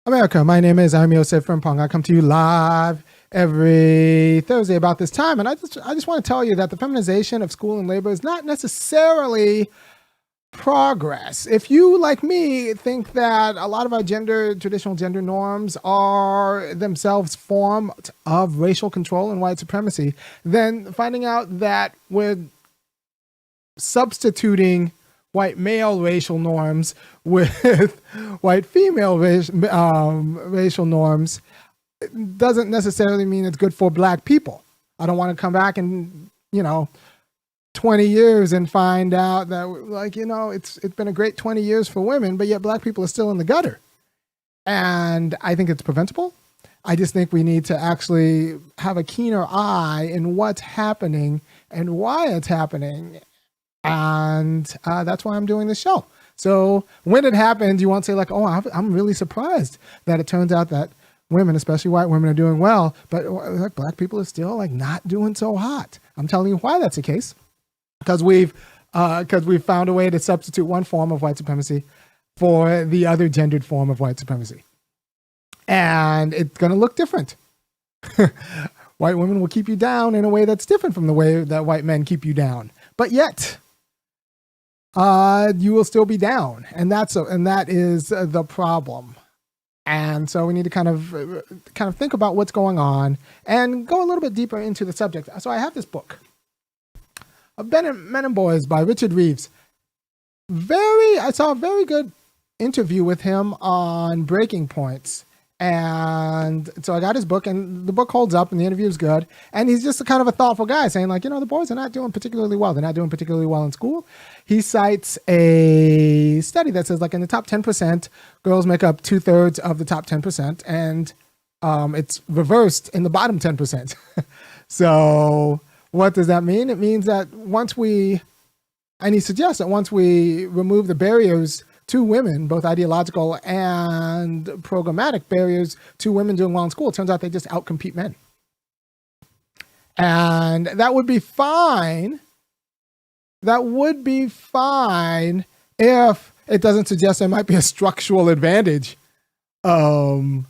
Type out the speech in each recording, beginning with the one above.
America, my name is Osei-Frimpong. I come to you live every Thursday about this time, and I just want to tell you that the feminization of school and labor is not necessarily progress. If you, like me, think that a lot of our traditional gender norms are themselves form of racial control and white supremacy, then finding out that we're substituting white male racial norms with white female racial norms doesn't necessarily mean it's good for Black people. I don't want to come back in, 20 years and find out that, it's been a great 20 years for women, but yet Black people are still in the gutter. And I think it's preventable. I just think we need to actually have a keener eye in what's happening and why it's happening. And that's why I'm doing this show. So when it happens, you won't say like, oh, I'm really surprised that it turns out that women, especially white women, are doing well, but like Black people are still like not doing so hot. I'm telling you why that's the case. Because we've found a way to substitute one form of white supremacy for the other gendered form of white supremacy. And it's going to look different. White women will keep you down in a way that's different from the way that white men keep you down. But yet, you will still be down, and that is the problem. And so we need to kind of think about what's going on and go a little bit deeper into the subject. So I have this book, Men and Boys by Richard Reeves. I saw a very good interview with him on Breaking Points. And so I got his book, and the book holds up, and the interview is good. And he's just a kind of a thoughtful guy saying like, the boys are not doing particularly well. They're not doing particularly well in school. He cites a study that says like in the top 10%, girls make up 2/3 of the top 10%. And it's reversed in the bottom 10%. So what does that mean? It means that and he suggests that once we remove the barriers to women, both ideological and programmatic barriers to women doing well in school, it turns out they just outcompete men. And that would be fine. That would be fine if it doesn't suggest there might be a structural advantage that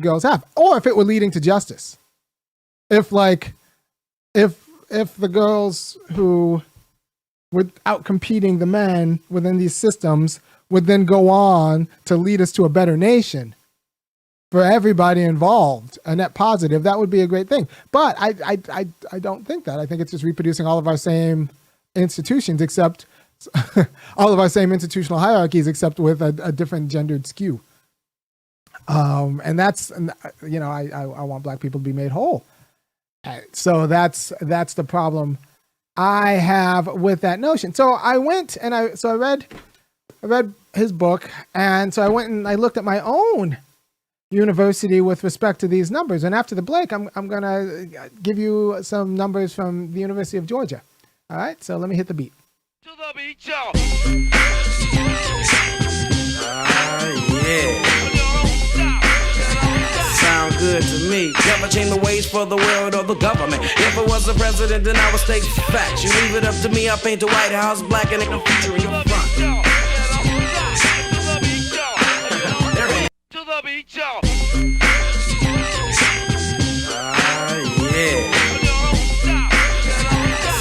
girls have, or if it were leading to justice. If the girls who without competing the men within these systems would then go on to lead us to a better nation for everybody involved, a net positive, that would be a great thing. But I don't think that. I think it's just reproducing all of our same institutions, except all of our same institutional hierarchies, except with a different gendered skew. And that's, I want Black people to be made whole. So that's the problem I have with that notion. So I went and I read his book, and so I went and I looked at my own university with respect to these numbers. And after the break, I'm gonna give you some numbers from the University of Georgia. All right, so let me hit the beat. To the beat, y'all. Yeah. Sound good to me. Never change the ways for the world or the government. If I was the president, then I would state facts. You leave it up to me, I paint the White House black and it can feature in your front. To the beat, y'all. Yeah.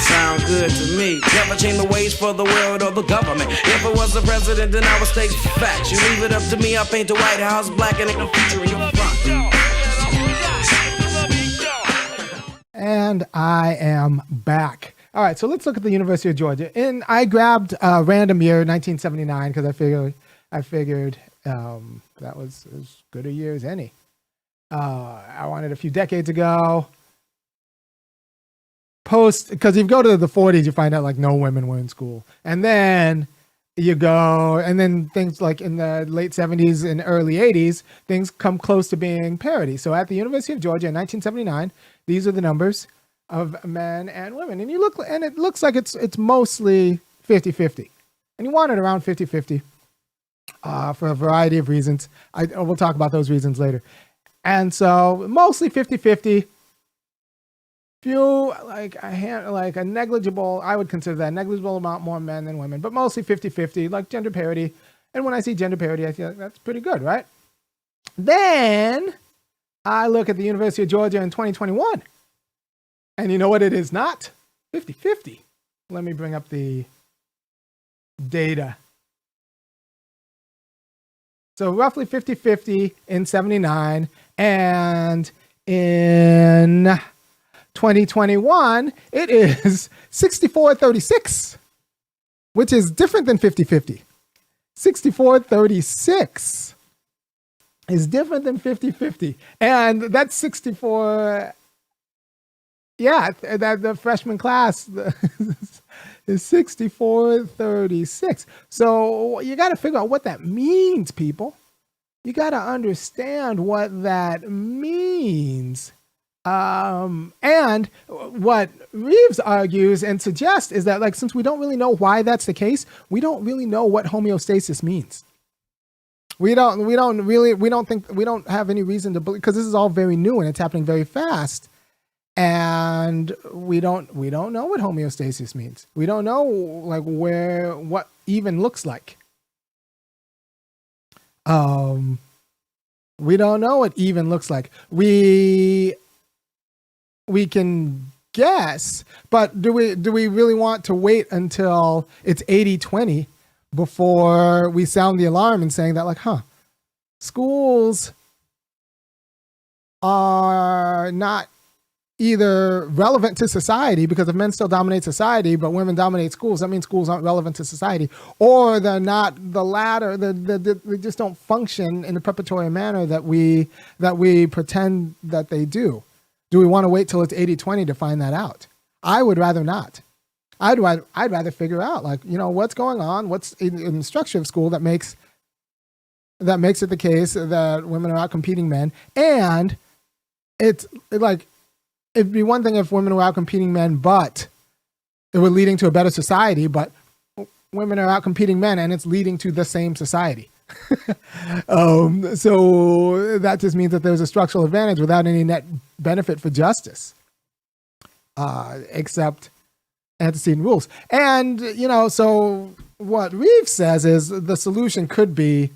Sound good to me. Never change the ways for the world or the government. If I was the president, then I would state facts. You leave it up to me, I paint the White House black and it can feature in your front. And I am back. All right, so let's look at the University of Georgia. And I grabbed a random year, 1979, because I figured that was as good a year as any. I wanted a few decades ago. Because if you go to the 40s, you find out like no women were in school. And then you go, and then things like in the late 70s and early 80s, things come close to being parity. So at the University of Georgia in 1979, these are the numbers of men and women. And it looks like it's mostly 50-50. And you want it around 50-50 for a variety of reasons. We'll talk about those reasons later. And so mostly 50-50. Few, like a negligible, I would consider that a negligible amount more men than women, but mostly 50-50, like gender parity. And when I see gender parity, I feel like that's pretty good, right? Then I look at the University of Georgia in 2021. And you know what it is not? 50-50. Let me bring up the data. So roughly 50-50 in 79. And in 2021, it is 64-36, which is different than 50-50. 64-36 is different than 50-50. And that's 64. Yeah, that the freshman class is 64-36. So you got to figure out what that means, people. You got to understand what that means. And what Reeves argues and suggests is that, like, since we don't really know why that's the case, we don't really know what homeostasis means. We don't have any reason to believe, because this is all very new and it's happening very fast. And we don't know what homeostasis means. We don't know, like, what even looks like. We don't know what even looks like. We can guess, but do we really want to wait until it's 80-20 before we sound the alarm and saying that, like, schools are not either relevant to society, because if men still dominate society but women dominate schools, that means schools aren't relevant to society, or they're not the latter. They just don't function in the preparatory manner that we pretend that they do. Do we want to wait till it's 80-20 to find that out? I would rather not. I'd rather figure out, like, what's going on, what's in the structure of school that makes it the case that women are out competing men. And it's like, it'd be one thing if women were out competing men, but it were leading to a better society, but women are out competing men and it's leading to the same society. So that just means that there's a structural advantage without any net benefit for justice, except antecedent rules. And, so what Reeves says is the solution could be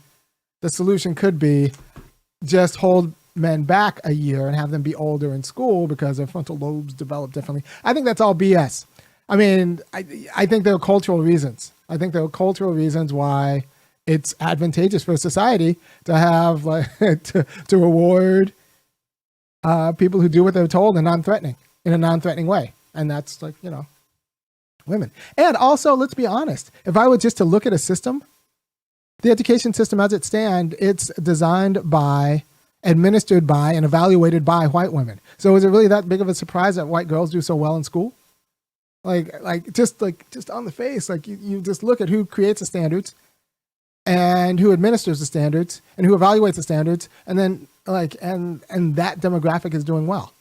just hold men back a year and have them be older in school because their frontal lobes develop differently. I think that's all BS. I mean, I think there are cultural reasons. I think there are cultural reasons why it's advantageous for society to have, like, to reward people who do what they're told in a non-threatening way. And that's, like, women. And also, let's be honest, if I were just to look at a system, the education system as it stands, it's designed by, administered by, and evaluated by white women. So is it really that big of a surprise that white girls do so well in school? Just on the face, like, you just look at who creates the standards and who administers the standards and who evaluates the standards, and then, like, and that demographic is doing well.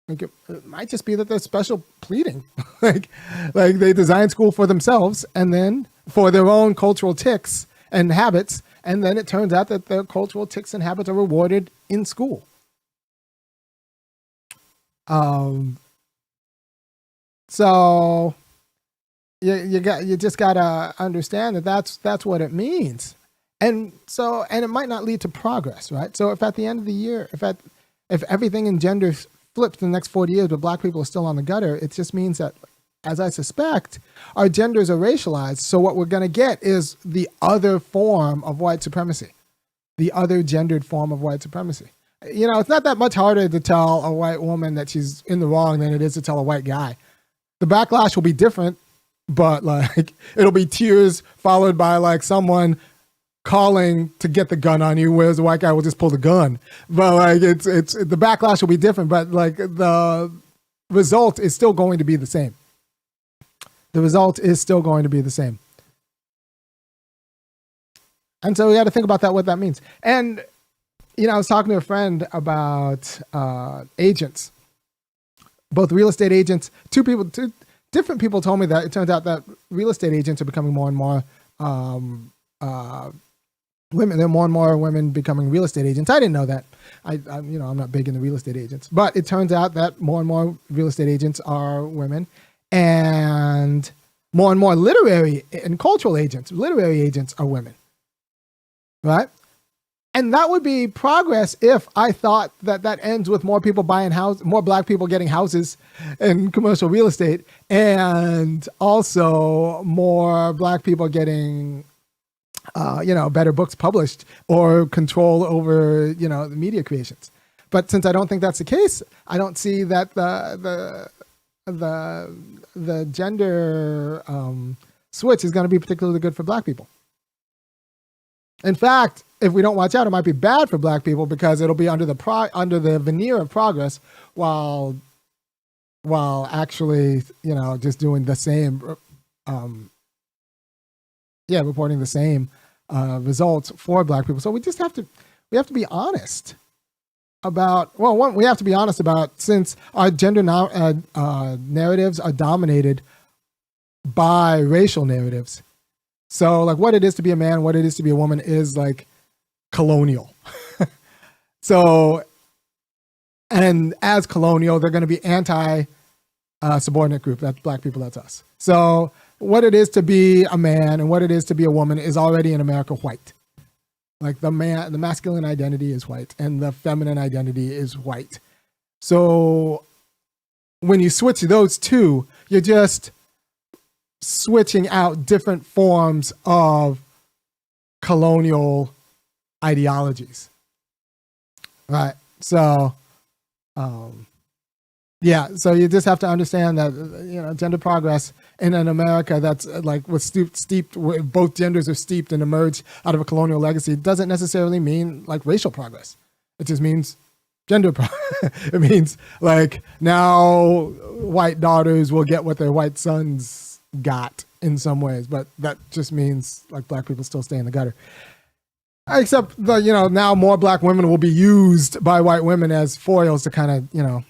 Like, it might just be that they're special pleading, like they design school for themselves and then for their own cultural tics and habits, and then it turns out that their cultural tics and habits are rewarded in school. So you just gotta understand that that's what it means, and it might not lead to progress, right? So if at the end of the year, if everything in gender flips in the next 40 years, but black people are still on the gutter, it just means that, as I suspect, our genders are racialized. So what we're going to get is the other form of white supremacy, the other gendered form of white supremacy. It's not that much harder to tell a white woman that she's in the wrong than it is to tell a white guy. The backlash will be different, but, like, it'll be tears followed by, like, someone calling to get the gun on you, whereas the white guy will just pull the gun. But, like, it's the backlash will be different, but, like, the result is still going to be the same. The result is still going to be the same. And so we got to think about what that means. And, I was talking to a friend about agents, both real estate agents. Two different people told me that it turns out that real estate agents are becoming more and more women. There are more and more women becoming real estate agents. I didn't know that. I'm not big into real estate agents, but it turns out that more and more real estate agents are women, and more literary and cultural agents, literary agents are women. right? And that would be progress if I thought that that ends with more people buying houses, more black people getting houses and commercial real estate, and also more black people getting, better books published or control over, the media creations. But since I don't think that's the case, I don't see that the gender switch is going to be particularly good for black people. In fact, if we don't watch out, it might be bad for black people because it'll be under the veneer of progress, while actually, just doing the same, reporting the same results for black people. So we have to be honest about, we have to be honest about, since our gender narratives are dominated by racial narratives. So like what it is to be a man, what it is to be a woman is like colonial. So, and as colonial, they're going to be anti-subordinate group. That's black people, that's us. So what it is to be a man and what it is to be a woman is already in America white. Like the masculine identity is white and the feminine identity is white. So when you switch those two, you're just switching out different forms of colonial ideologies. Right. So, so you just have to understand that, gender progress in an America that's like steeped, where both genders are steeped and emerged out of a colonial legacy doesn't necessarily mean like racial progress. It just means gender progress. It means like now white daughters will get what their white sons got in some ways, but that just means like black people still stay in the gutter. Except now more black women will be used by white women as foils to kind of,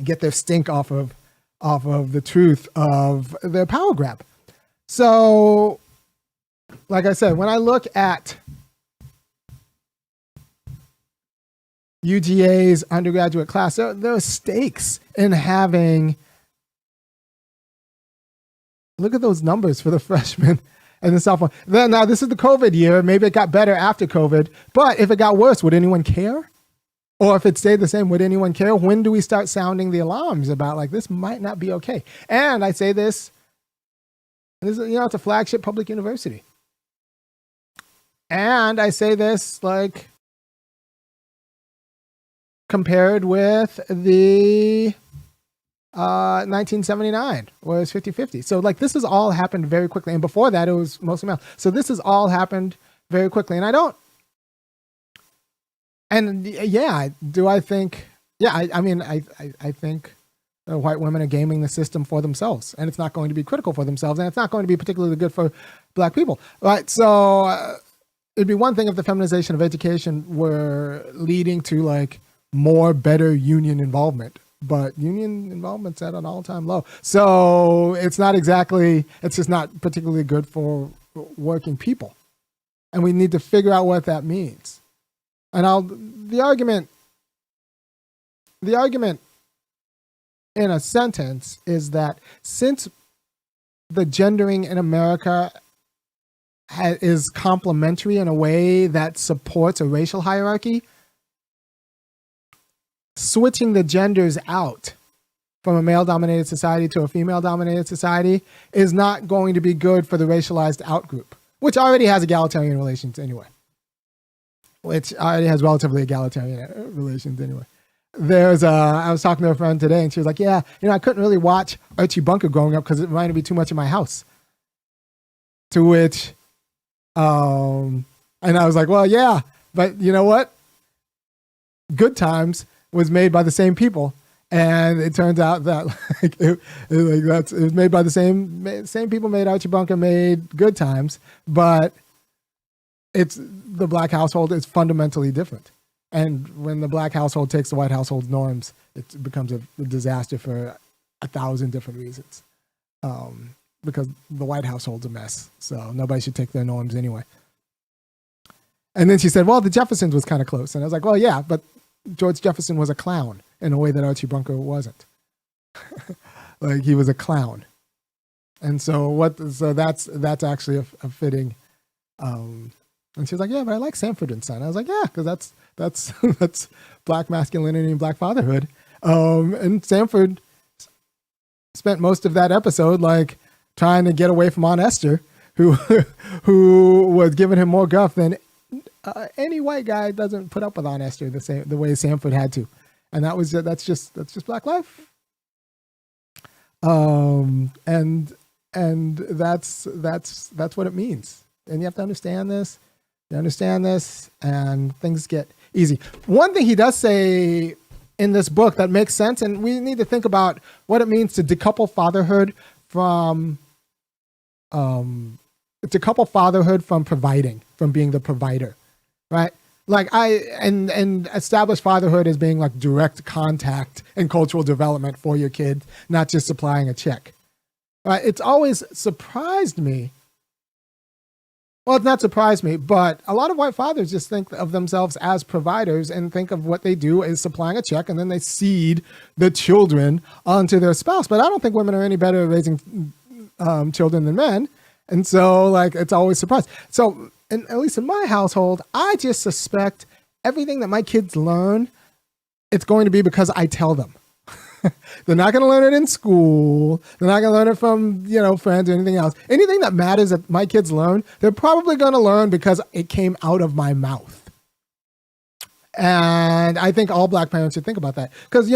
get their stink off of the truth of their power grab. So, like I said, when I look at UGA's undergraduate class, there are stakes in having, look at those numbers for the freshmen and the sophomore. Now, this is the COVID year. Maybe it got better after COVID, but if it got worse, would anyone care? Or if it stayed the same, would anyone care? When do we start sounding the alarms about like, this might not be okay? And I say this is, it's a flagship public university. And I say this like compared with the 1979, where it's 50-50. So like this has all happened very quickly. And before that, it was mostly male. So this has all happened very quickly. And I think, I think white women are gaming the system for themselves, and it's not going to be critical for themselves, and it's not going to be particularly good for black people. Right. So it'd be one thing if the feminization of education were leading to like more better union involvement, but union involvement's at an all-time low. So it's just not particularly good for working people. And we need to figure out what that means. And the argument in a sentence is that since the gendering in America is complementary in a way that supports a racial hierarchy, switching the genders out from a male-dominated society to a female-dominated society is not going to be good for the racialized out group, which already has egalitarian relations anyway. Which already has relatively egalitarian relations anyway. I was talking to a friend today, and she was like, yeah, I couldn't really watch Archie Bunker growing up because it reminded me too much of my house. To which, and I was like, well, yeah, but you know what? Good Times was made by the same people. And it turns out that it was made by the same people made Archie Bunker, made Good Times, but the black household is fundamentally different. And when the black household takes the white household's norms, it becomes a disaster for 1,000 different reasons. Because the white household's a mess, so nobody should take their norms anyway. And then she said, well, the Jeffersons was kind of close. And I was like, well, yeah, but George Jefferson was a clown in a way that Archie Bunker wasn't. Like he was a clown. And so that's actually a fitting And she's like, yeah, but I like Sanford and Son. I was like, yeah, because that's that's Black masculinity and Black fatherhood. And Sanford spent most of that episode like trying to get away from Aunt Esther, who was giving him more guff than any white guy doesn't put up with Aunt Esther the way Sanford had to. And that's just Black life. And that's what it means. And you have to understand this. You understand this, and things get easy. One thing he does say in this book that makes sense, and we need to think about what it means to decouple fatherhood from providing, from being the provider, right? Like and establish fatherhood as being like direct contact and cultural development for your kid, not just supplying a check. Right? It's always surprised me. Well, it's not surprised me, but a lot of white fathers just think of themselves as providers and think of what they do as supplying a check, and then they seed the children onto their spouse. But I don't think women are any better at raising children than men. And so, like, it's always surprised. So, at least in my household, I just suspect everything that my kids learn, it's going to be because I tell them. They're not going to learn it in school. They're not going to learn it from, friends or anything else. Anything that matters that my kids learn, they're probably going to learn because it came out of my mouth. And I think all Black parents should think about that. Because,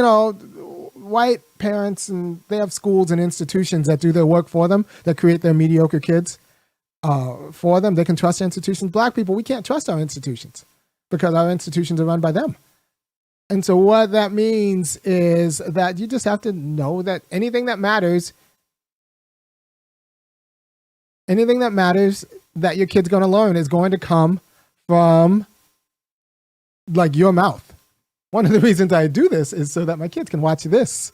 white parents, and they have schools and institutions that do their work for them, that create their mediocre kids for them. They can trust institutions. Black people, we can't trust our institutions because our institutions are run by them. And so what that means is that you just have to know that anything that matters that your kid's going to learn is going to come from like your mouth. One of the reasons I do this is so that my kids can watch this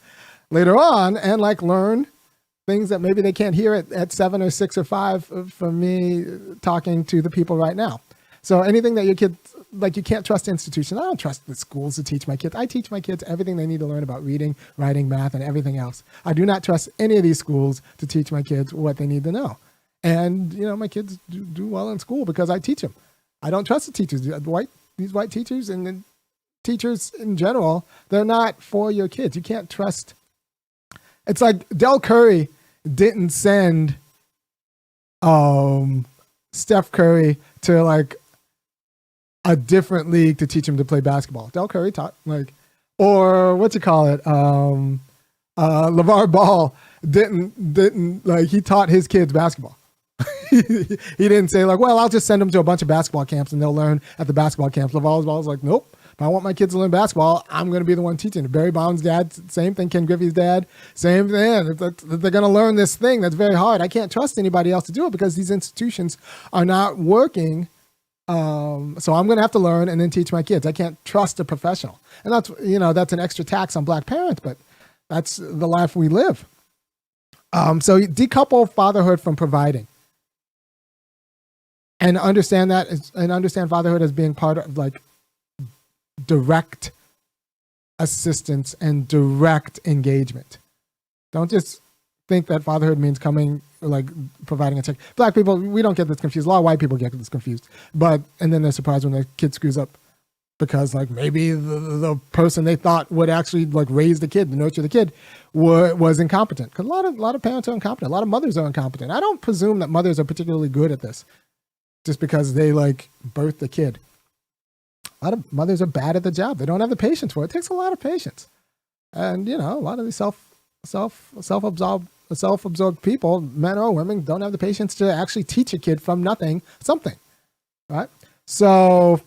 later on and like learn things that maybe they can't hear at 7 or 6 or 5 from me talking to the people right now. So anything that your kids, like, you can't trust institutions. I don't trust the schools to teach my kids. I teach my kids everything they need to learn about reading, writing, math, and everything else. I do not trust any of these schools to teach my kids what they need to know. And, my kids do well in school because I teach them. I don't trust the teachers. These white teachers and teachers in general, they're not for your kids. You can't trust. It's like Del Curry didn't send Steph Curry to like a different league to teach him to play basketball. Del Curry taught LeVar Ball didn't like, he taught his kids basketball. He didn't say like, well, I'll just send them to a bunch of basketball camps and they'll learn at the basketball camps. LeVar Ball was like, nope. If I want my kids to learn basketball, I'm going to be the one teaching. Barry Bonds' dad, same thing. Ken Griffey's dad, same thing. They're going to learn this thing that's very hard. I can't trust anybody else to do it because these institutions are not working. So I'm going to have to learn and then teach my kids. I can't trust a professional. And that's an extra tax on Black parents, but that's the life we live. So you decouple fatherhood from providing. And understand fatherhood as being part of like direct assistance and direct engagement. Don't just think that fatherhood means coming, like providing a check. Black people, we don't get this confused. A lot of white people get this confused. And then they're surprised when their kid screws up because like maybe the person they thought would actually like raise the kid, nurture the kid, was incompetent. Because a lot of parents are incompetent. A lot of mothers are incompetent. I don't presume that mothers are particularly good at this just because they like birthed the kid. A lot of mothers are bad at the job. They don't have the patience for it. It takes a lot of patience. And a lot of these self-absorbed people, men or women, don't have the patience to actually teach a kid from nothing something, right? So,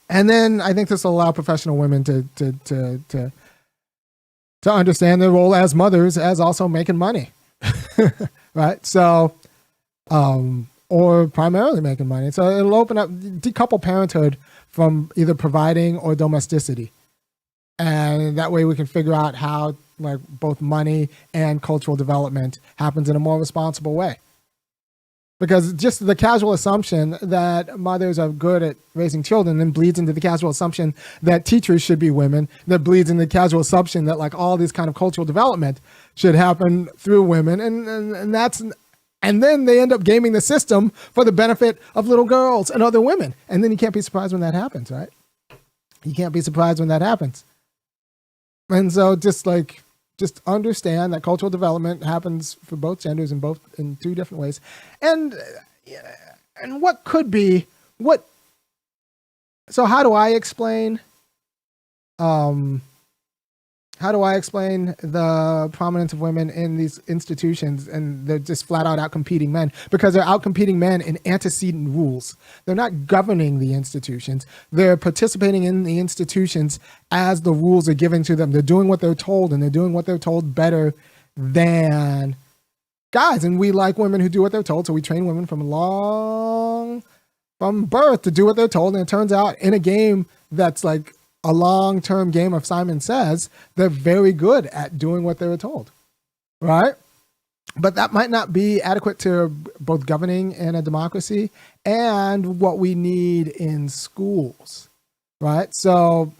and then I think this will allow professional women to understand their role as mothers as also making money, right? So, or primarily making money. So it'll open up, decouple parenthood from either providing or domesticity. And that way we can figure out how like both money and cultural development happens in a more responsible way. Because just the casual assumption that mothers are good at raising children then bleeds into the casual assumption that teachers should be women, that bleeds into the casual assumption that like all this kind of cultural development should happen through women. And And then they end up gaming the system for the benefit of little girls and other women. And then you can't be surprised when that happens, right? You can't be surprised when that happens. And so just understand that cultural development happens for both genders in two different ways. And what could be so how do I explain the prominence of women in these institutions? And they're just flat out outcompeting men because they're outcompeting men in antecedent rules. They're not governing the institutions. They're participating in the institutions as the rules are given to them. They're doing what they're told, and they're doing what they're told better than guys. And we like women who do what they're told. So we train women from birth to do what they're told. And it turns out in a game that's like a long-term game of Simon Says, they're very good at doing what they were told, right? But that might not be adequate to both governing in a democracy and what we need in schools, right? So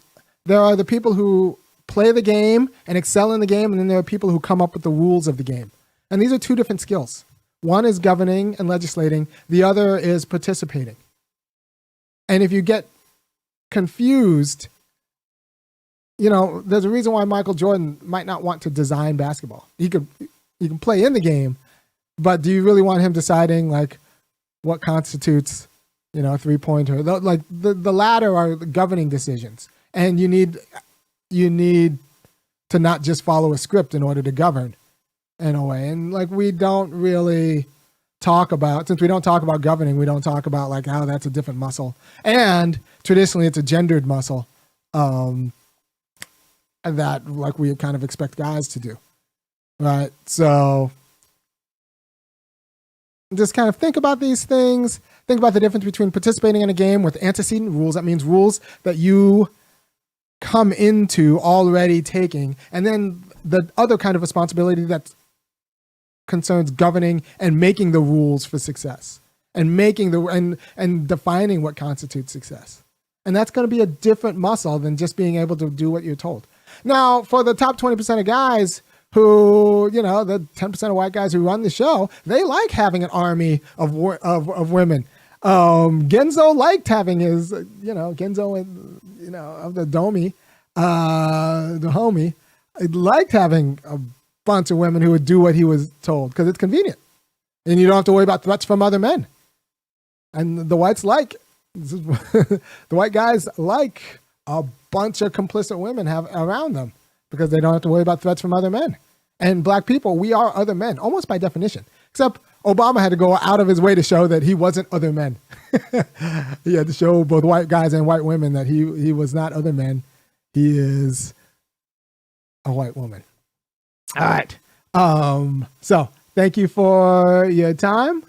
there are the people who play the game and excel in the game, and then there are people who come up with the rules of the game. And these are two different skills. One is governing and legislating. The other is participating. And if you get confused, there's a reason why Michael Jordan might not want to design basketball. He can play in the game, but do you really want him deciding like what constitutes, a 3-pointer? Like the latter are governing decisions, and you need to not just follow a script in order to govern in a way. And like we don't really talk about, since we don't talk about governing, we don't talk about like how that's a different muscle, and traditionally it's a gendered muscle. That like we kind of expect guys to do, right? So just kind of think about these things. Think about the difference between participating in a game with antecedent rules. That means rules that you come into already taking, and then the other kind of responsibility that concerns governing and making the rules for success, and making and defining what constitutes success. And that's going to be a different muscle than just being able to do what you're told. Now, for the top 20% of guys who, the 10% of white guys who run the show, they like having an army of women. Genzo liked having his, Genzo, of the Domi, the homie, liked having a bunch of women who would do what he was told because it's convenient. And you don't have to worry about threats from other men. And the whites the white guys like a bunch of complicit women have around them because they don't have to worry about threats from other men. And black people, we are other men, almost by definition. Except Obama had to go out of his way to show that he wasn't other men. He had to show both white guys and white women that he was not other men. He is a white woman. All right. So thank you for your time.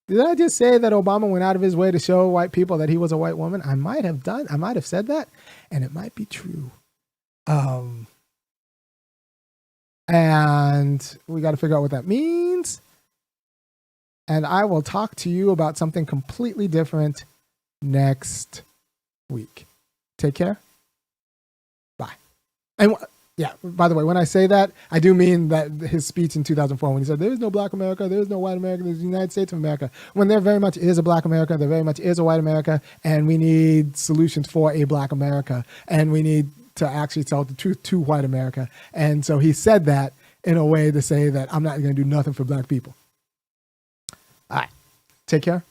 Did I just say that Obama went out of his way to show white people that he was a white woman? I might have said that, and it might be true. And we got to figure out what that means. And I will talk to you about something completely different next week. Take care. Bye. And yeah, by the way, when I say that, I do mean that his speech in 2004 when he said, there is no black America, there is no white America, there's the United States of America. When there very much is a black America, there very much is a white America, and we need solutions for a black America, and we need to actually tell the truth to white America. And so he said that in a way to say that I'm not going to do nothing for black people. All right. Take care.